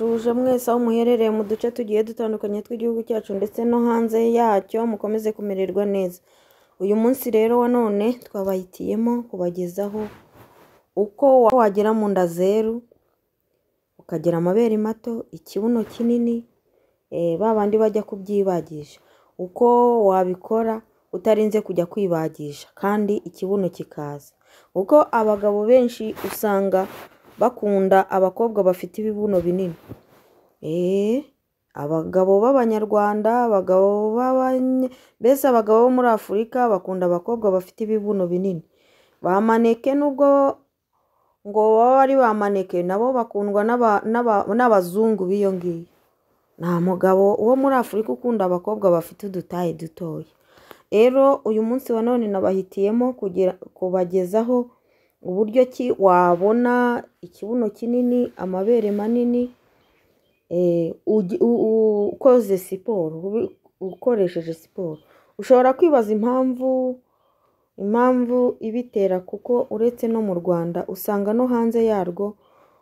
ndabashuje mwese aho muherereye mu duce tugiye dutandukanye tw'igihugu cyacu ndetse no hanze yacyo, mukomeze kumererwa neza. Uyu munsi rero wa none twabahitiyemo kubagezaho uko wagera mu nda zeru ukagira amabere mato, ikibuno kinini, babandi bajya kubyibagisha, uko wabikora utarinze kujya kwibagisha kandi ikibuno kikaza. Uko abagabo benshi usanga bakunda abakobwa bafite ibibuno binini. Abagabo b'Abanyarwanda, mbese abagabo bo muri Afurika bakunda abakobwa bafite ibibuno binini. Ba maneke nubwo ngo baba ari ba maneke, nabo bakundwa n'abazungu b'iyo ngiyo. Nta mugabo wo muri Afurika ukunda abakobwa bafite udutaye dutoya. Rero uyu munsi wa none nabahitiyemo kubagezaho uburyo ki wabona ikibuno kinini, amabere manini, ukoze siporo, ukoresheje siporo. Ushobora kwibaza impamvu ibitera, kuko uretse no mu Rwanda usanga no hanze yarwo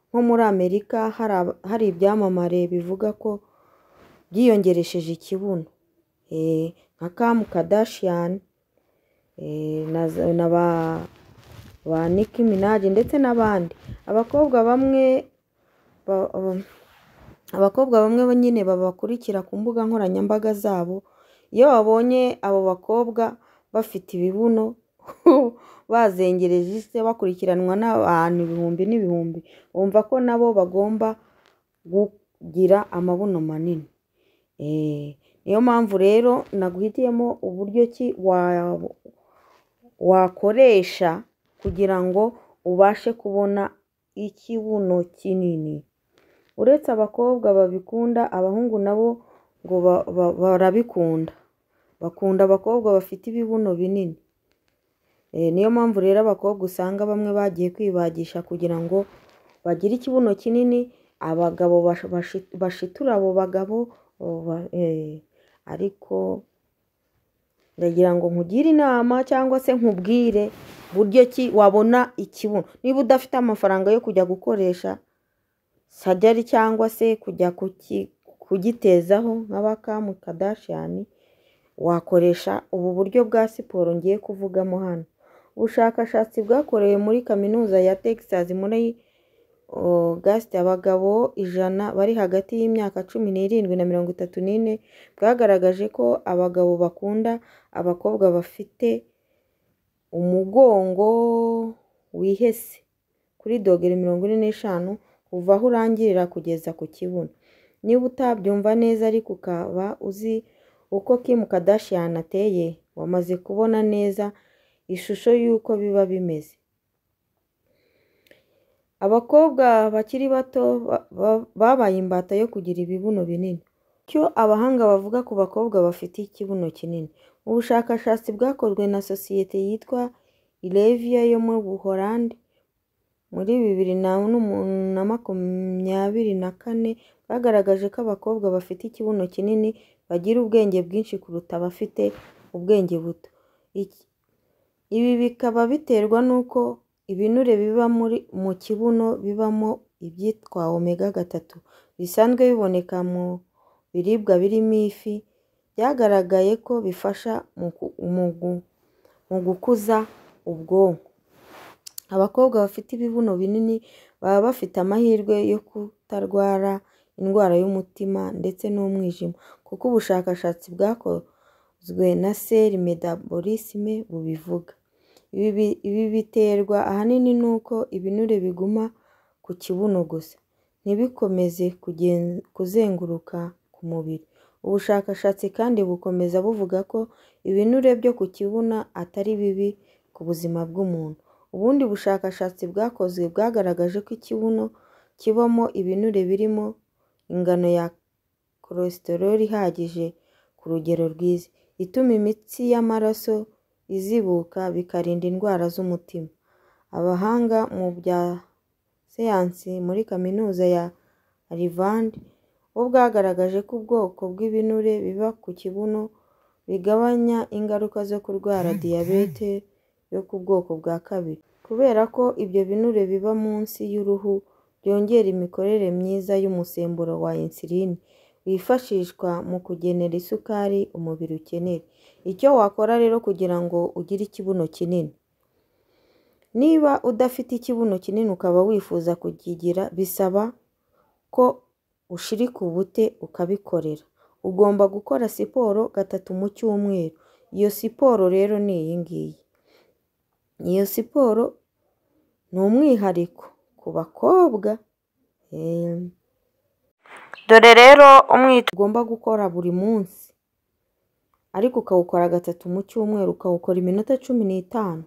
nko muri Amerika hari ibyamamare bivuga ko byiyongeresheje ikibuno, nka Kim Kardashian na ba Nicki Minaj ndetse n'abandi. Abakobwa bamwe nyine babakurikira ku mbuga nkoranyambaga zabo, iyo babonye abo bakobwa bafite ibibuno bazengereje isi, bakurikiranwa n'abantu ibihumbi n'ibihumbi, bumva ko nabo bagomba kugira amabuno manini. Niyo mpamvu rero naguhitiyemo uburyo ki wakoresha kugira ngo ubashe kubona ikibuno kinini. Uretse abakobwa babikunda, abahungu nabo ngo barabikunda, bakunda abakobwa bafite ibibuno binini. Niyo mpamvu rero abakobwa usanga bamwe bagiye kwibagisha kugira ngo bagire ikibuno kinini. Abagabo bashitura abo bagabo, ariko ndagira ngo nkugire inama cyangwa se nkubwire buryo ki wabona ikibuno. Niba udafite amafaranga yo kujya gukoresha sajari cyangwa se kujya kugitezaho nk'aba Kim Kardashian, wakoresha ubu buryo bwa siporo ngiye kuvugamo hano. Ubushakashatsi bwakorewe muri kaminuza ya Texas muri August, abagabo 100 bari hagati y'imyaka 17 na 34 bwagaragaje ko abagabo bakunda abakobwa bafite umugongo wihese kuri dogere 45 kuva aho urangirira kugeza ku kibuno. Niba utabyumva neza ariko ukaba uzi uko Kim Kardashian ateye, wamaze kubona neza ishusho y'uko biba bimeze. Abakobwa bakiri bato babaye imbata yo kugira ibibuno binini. Cyo abahanga bavuga ku bakobwa bafite ikibuno kinini. Ubushakashatsi bwakozwe na sosiyete yitwa Ilevia yo mu Buholandi muri 2024 bagaragaje ko abakobwa bafite ikibuno kinini bagira ubwenge bwinshi kuruta abafite ubwenge buto. Ibi bikaba biterwa n'uko ibinure biba mu kibuno bibamo ibyitwa omega 3 bisanzwe biboneka mu biribwa birimo ifi. Byagaragaye ko bifasha mu gukuza ubwonko. Abakobwa bafite ibibuno binini baba bafite amahirwe yo kutarwara indwara y'umutima ndetse n'umwijima, kuko ubushakashatsi bwakozwe na Cell Metabolism bubivuga. Ibi biterwa ahanini nuko ibinure biguma ku kibuno gusa, ntibikomeze kuzenguruka ku mubiri. Ubushakashatsi kandi bukomeza buvuga ko ibinure byo ku kibuno atari bibi ku buzima bw'umuntu. Ubundi bushakashatsi bwakozwe bwagaragaje ko ikibuno kibamo ibinure birimo ingano ya cholesterol ihagije ku rugero rwiza, ituma imitsi y'amaraso izibuka, bikarinda indwara z'umutima. Abahanga mu bya siyansi muri kaminuza ya Harvard bo bwagaragaje ko ubwoko bw'ibinure biba ku kibuno bigabanya ingaruka zo kurwara diyabete yo ku bwoko bwa 2, kubera ko ibyo binure biba munsi y'uruhu byongera imikorere myiza y'umusemburo wa insuline wifashishwa mu kugenera isukari umubiri ukenera. Icyo wakora rero kugira ngo ugire ikibuno kinini. Niba udafite ikibuno kinini ukaba wifuza kukigira, bisaba ko ushirika ubute ukabikorera. Ugomba gukora siporo 3 mu cyumweru. Iyo siporo rero ni iyi ngiyi. Iyo siporo ni umwihariko ku bakobwa. Dore rero ugomba gukora buri munsi, ariko ukawukora 3 mu cyumweru, ukawukora iminota 15.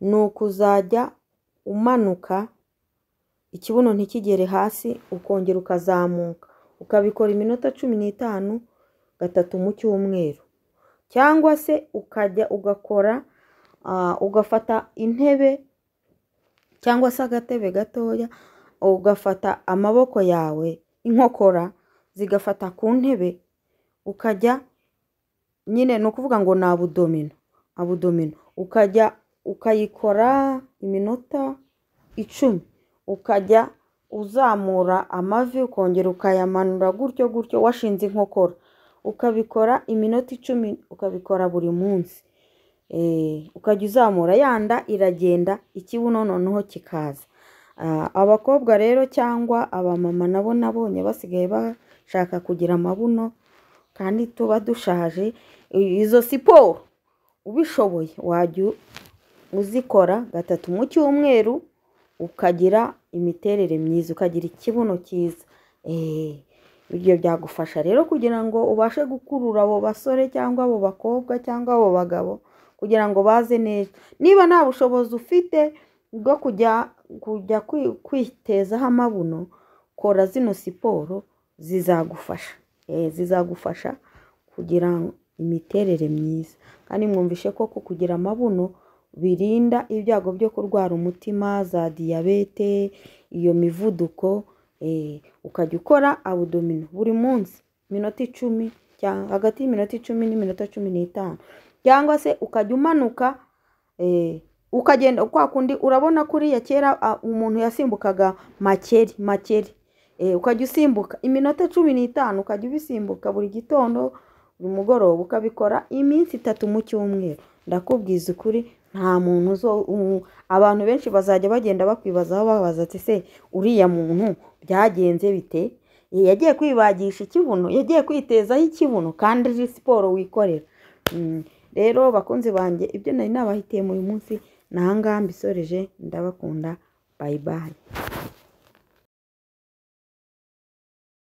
Ni ukuzajya umanuka ikibuno ntikigere hasi, ukongera ukazamuka, ukabikora iminota 15 3 mu cyumweru. Cyangwa se ukajya ugakora ugafata intebe cyangwa se agatebe gatoya, ugafata amaboko yawe, inkokora zigafata ku ntebe, ukajya nyine no kuvuga ngo na abdomino, ukajya ukayikora iminota 10, ukajya uzamura amavi, ukongera ukayamanura gutyo washinze inkokora, ukabikora iminota 10, ukabikora buri munsi. Ukajya uzamura, yanda iragenda, ikibuno noneho kikaza. Abakobwa rero cyangwa abamama nabo nabonye basigaye bashaka kugira amabuno kandi tuba dushaje. Izo siporo ubishoboye wajya uzikora 3 mu cyumweru, ukagira imiterere myiza, ukagira ikibuno cyiza. Ibyo byagufasha rero kugira ngo ubashe gukurura abo basore cyangwa abo bakobwa cyangwa abo bagabo, kugira ngo baze neza. Niba nta bushobozi ufite bwo kujya kwitezaho amabuno, kora zino siporo zizagufasha. Zizagufasha kugira imiterere myiza. Kandi mwumvishe ko kugira amabuno birinda ibyago byo kurwara umutima, za diyabete, iyo mivuduko. Ukajya ukora abdomino buri munsi minota 10, cyangwa hagati y'iminota 10 n'iminota 15. Cyangwa se ukajya umanuka, ukagenda kwa kundi urabona kuriya kera umuntu yasimbukaga makeri. Ukajya usimbuka iminota 15, ukajya ubisimbuka buri gitondo, buri mugoroba, ukabikora iminsi 3 mu cyumweru. Ndakubwiza ukuri, nta muntu abantu benshi bazajya bagenda bakwibazaho babaza ati se uriya muntu byagenze bite? Yagiye kwibagisha ikibuno, yagiye kwitezaho ikibuno, kandi ari siporo wikorera. Rero bakunzi banjye, ibyo nari nabahitiye muri uyu munsi nahangaha mbisoreje. Ndabakunda, bye bye.